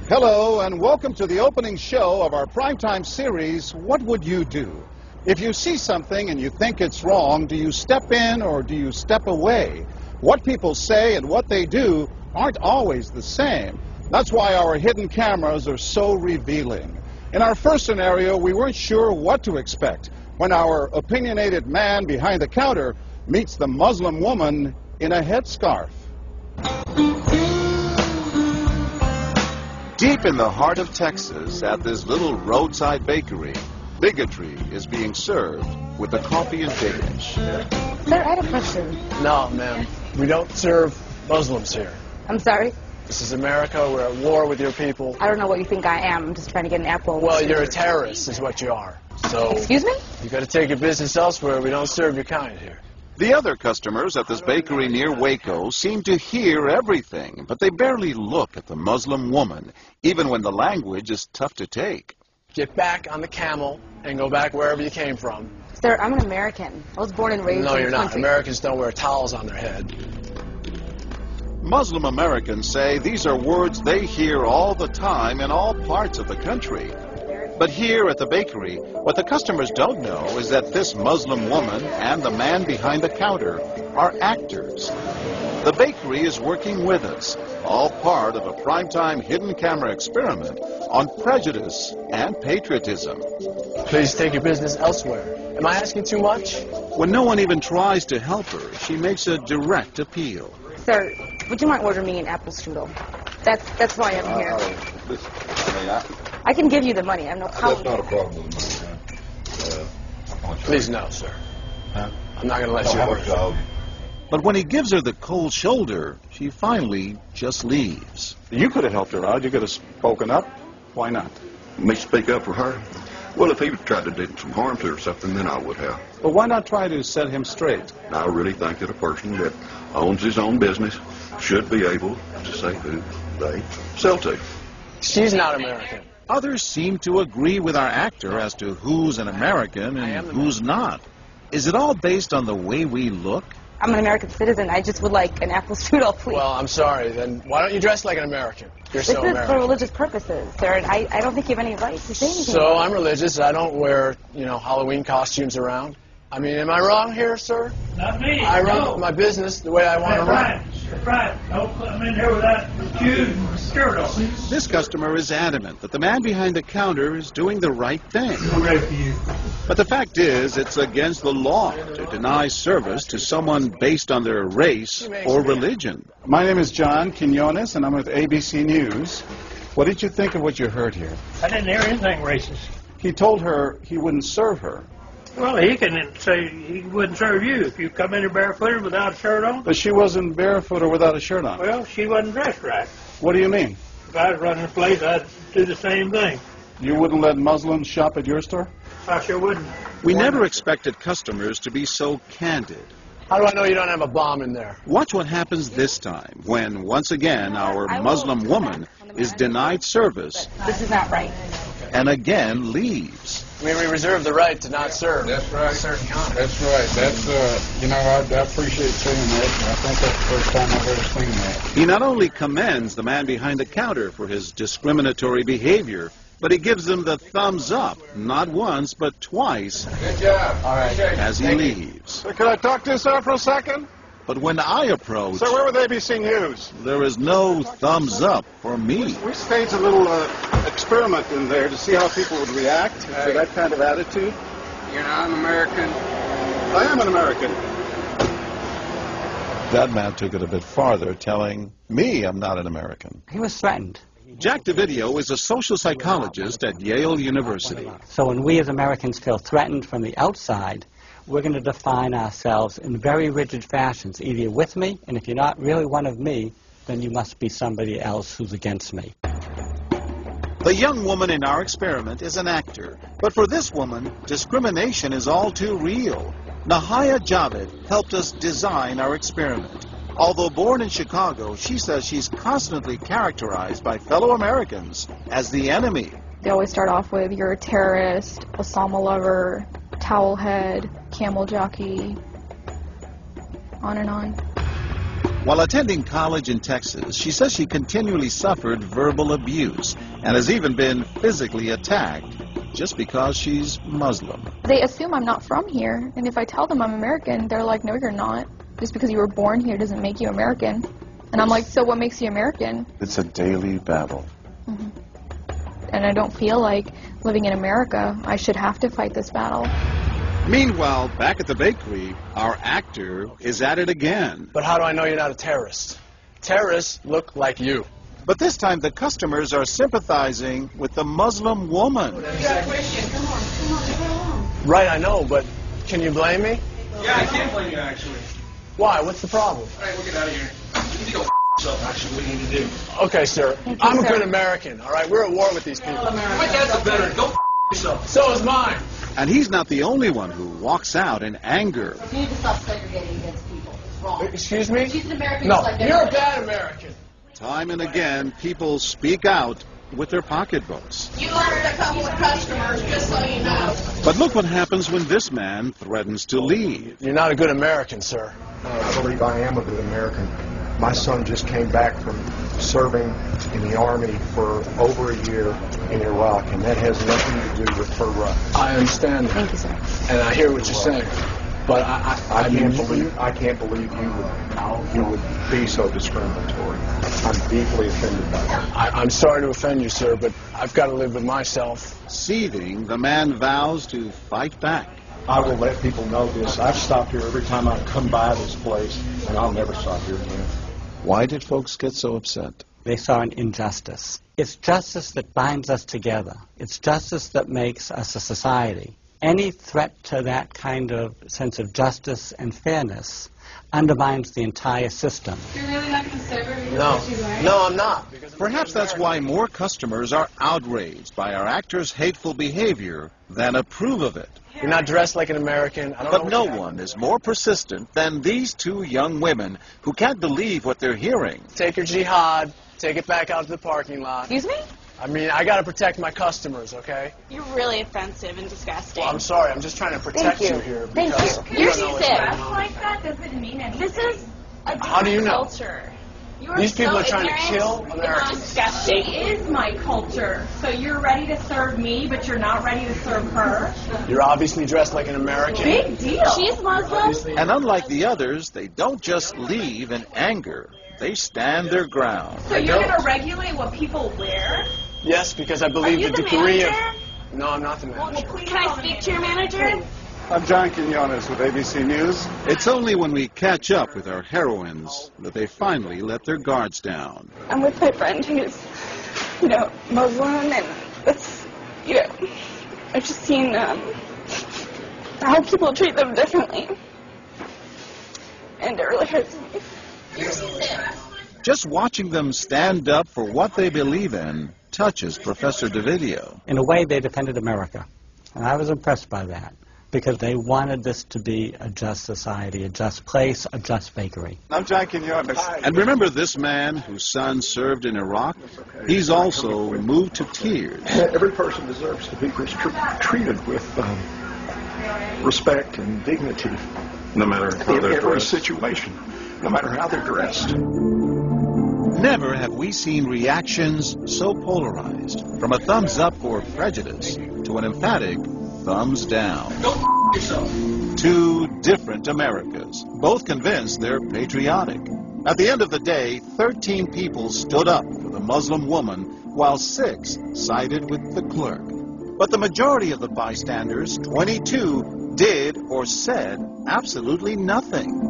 Hello and welcome to the opening show of our primetime series, What Would You Do? If you see something and you think it's wrong, do you step in or do you step away? What people say and what they do aren't always the same. That's why our hidden cameras are so revealing. In our first scenario, we weren't sure what to expect when our opinionated man behind the counter meets the Muslim woman in a headscarf. Deep in the heart of Texas, at this little roadside bakery, bigotry is being served with the coffee and bacon. Sir, I had a question. No, ma'am. We don't serve Muslims here. I'm sorry? This is America. We're at war with your people. I don't know what you think I am. I'm just trying to get an apple. Well, you're a terrorist is what you are. So... Excuse me? You got to take your business elsewhere. We don't serve your kind here. The other customers at this bakery near Waco seem to hear everything, but they barely look at the Muslim woman, even when the language is tough to take. Get back on the camel and go back wherever you came from. Sir, I'm an American. I was born and raised in the country. No, you're not. Americans don't wear towels on their head. Muslim Americans say these are words they hear all the time in all parts of the country. But here at the bakery, what the customers don't know is that this Muslim woman and the man behind the counter are actors. The bakery is working with us, all part of a primetime hidden camera experiment on prejudice and patriotism. Please take your business elsewhere. Am I asking too much? When no one even tries to help her, she makes a direct appeal. Sir, would you mind ordering me an apple strudel? That's why I'm here. I can give you the money. I have no problem. That's not a problem with the money. Please no, sir. Huh? I'm not going to let you order. But when he gives her the cold shoulder, she finally just leaves. You could have helped her out. You could have spoken up. Why not? Me speak up for her? Well, if he would try to do some harm to her or something, then I would have. But why not try to set him straight? I really think that a person that owns his own business should be able to say who they sell to. She's not American. Others seem to agree with our actor as to who's an American and who's not. Is it all based on the way we look? I'm an American citizen. I just would like an apple strudel, please. Well, I'm sorry. Then why don't you dress like an American? You're so American. This is for religious purposes, sir, and I don't think you have any right to say anything. So I'm religious. I don't wear, Halloween costumes around. I mean, am I wrong here, sir? Not me. I run my business the way I want to run. That's right. Don't come in here without shoes and skirt on. This customer is adamant that the man behind the counter is doing the right thing. I'm ready for you. But the fact is, it's against the law to deny service to someone based on their race or religion. My name is John Quinones, and I'm with ABC News. What did you think of what you heard here? I didn't hear anything racist. He told her he wouldn't serve her. Well, he can say he wouldn't serve you if you come in here barefooted without a shirt on. But she wasn't barefoot or without a shirt on. Well, she wasn't dressed right. What do you mean? If I was running the place, I'd do the same thing. You wouldn't let Muslims shop at your store? I sure wouldn't. We never expected customers to be so candid. How do I know you don't have a bomb in there? Watch what happens this time when, once again, our Muslim woman is denied service. This is not right. And again leaves. We reserve the right to not serve. That's right. Certain kind. That's right. That's, I appreciate saying that. I think that's the first time I've ever seen that. He not only commends the man behind the counter for his discriminatory behavior, but he gives him the thumbs up, not once, but twice, Good job. All right. as he leaves. Sir, can I talk to you, sir, for a second? But when I approach, Sir, we're with ABC News. there is no thumbs up for me. We staged a little experiment in there to see how people would react to that kind of attitude. You're not an American. I am an American. That man took it a bit farther, telling me I'm not an American. He was threatened. Jack DeVideo is a social psychologist at Yale University. So when we as Americans feel threatened from the outside, we're going to define ourselves in very rigid fashions, either with me, and if you're not really one of me, then you must be somebody else who's against me. The young woman in our experiment is an actor, but for this woman, discrimination is all too real. Nahaya Javed helped us design our experiment. Although born in Chicago, she says she's constantly characterized by fellow Americans as the enemy. They always start off with, you're a terrorist, Osama lover, towel head, camel jockey, on and on. While attending college in Texas, she says she continually suffered verbal abuse and has even been physically attacked just because she's Muslim. They assume I'm not from here, and if I tell them I'm American, they're like, no, you're not. Just because you were born here doesn't make you American. And I'm like, so what makes you American? It's a daily battle. Mm-hmm. And I don't feel like living in America, I should have to fight this battle. Meanwhile, back at the bakery, our actor is at it again. But how do I know you're not a terrorist? Terrorists look like you. But this time the customers are sympathizing with the Muslim woman. Right, I know, but can you blame me? Yeah, I can't blame you, actually. Why? What's the problem? All right, we'll get out of here. You need to go yourself, actually, what you need to do. Okay, sir. You, I'm a sir. good American, all right? We're at war with these people. My dad's a veteran. Go yourself. So is mine. And he's not the only one who walks out in anger. You need to stop segregating against people. It's wrong. Excuse me? She's an American. No, just like you're a everybody. bad American. Time and again, people speak out with their pocketbooks. You lost a couple of customers, just so you know. But look what happens when this man threatens to leave. You're not a good American, sir. I believe I am a good American. My son just came back from serving in the Army for over a year in Iraq, and that has nothing to do with her rights. I understand that. Thank you, sir. And I hear what you're saying. But I can't believe you would be so discriminatory. I'm deeply offended by that. I'm sorry to offend you, sir, but I've got to live with myself. Seething, the man vows to fight back. I will let people know this. I've stopped here every time I come by this place, and I'll never stop here again. Why did folks get so upset? They saw an injustice. It's justice that binds us together. It's justice that makes us a society. Any threat to that kind of sense of justice and fairness undermines the entire system. You're really not going to serve her? No, I'm not. Perhaps that's why more customers are outraged by our actor's hateful behavior than approve of it. You're not dressed like an American. I don't know But no one is more persistent than these two young women who can't believe what they're hearing. Take your jihad, take it back out to the parking lot. Excuse me? I mean, I got to protect my customers, okay? You're really offensive and disgusting. Well, I'm sorry. I'm just trying to protect you here. Thank because you. you You're don't know what's sick. going on. Like that doesn't mean anything. This is a different How do you know? culture. You are These people so are trying ignorant. to kill Americans. It's disgusting. It is my culture. So you're ready to serve me, but you're not ready to serve her. You're obviously dressed like an American. Big deal. She's Muslim. And unlike the others, they don't just leave in anger. They stand their ground. So you're going to regulate what people wear? Yes, because I believe you the the degree manager? of... No, I'm not the manager. Can I speak to your manager? I'm John Quinones with ABC News. It's only when we catch up with our heroines that they finally let their guards down. I'm with my friend who's, Muslim, and it's, I've just seen how people treat them differently. And it really hurts me. Just watching them stand up for what they believe in touches Professor DeVideo. In a way, they defended America. And I was impressed by that, because they wanted this to be a just society, a just place, a just bakery. I'm John Quinones. And remember this man whose son served in Iraq? He's also moved to tears. Every person deserves to be treated with respect and dignity. No matter how In they're every dressed. situation, no matter how they're dressed. Never have we seen reactions so polarized, from a thumbs up for prejudice to an emphatic thumbs down. Go yourself. Two different Americas, both convinced they're patriotic. At the end of the day, 13 people stood up for the Muslim woman, while 6 sided with the clerk. But the majority of the bystanders, 22, did or said absolutely nothing.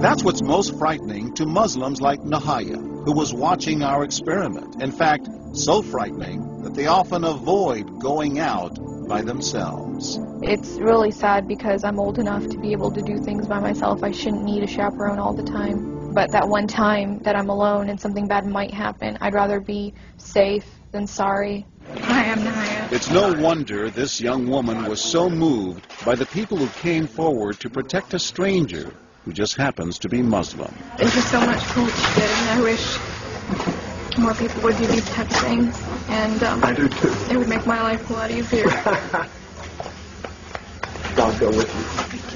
That's what's most frightening to Muslims like Nahaya, who was watching our experiment. In fact, so frightening that they often avoid going out by themselves. It's really sad because I'm old enough to be able to do things by myself. I shouldn't need a chaperone all the time. But that one time that I'm alone and something bad might happen, I'd rather be safe than sorry. Hi, I'm Nahaya. It's no wonder this young woman was so moved by the people who came forward to protect a stranger who just happens to be Muslim. Thank you so much for what you did, and I wish more people would do these types of things. And I do too. It would make my life a lot easier. God go with you.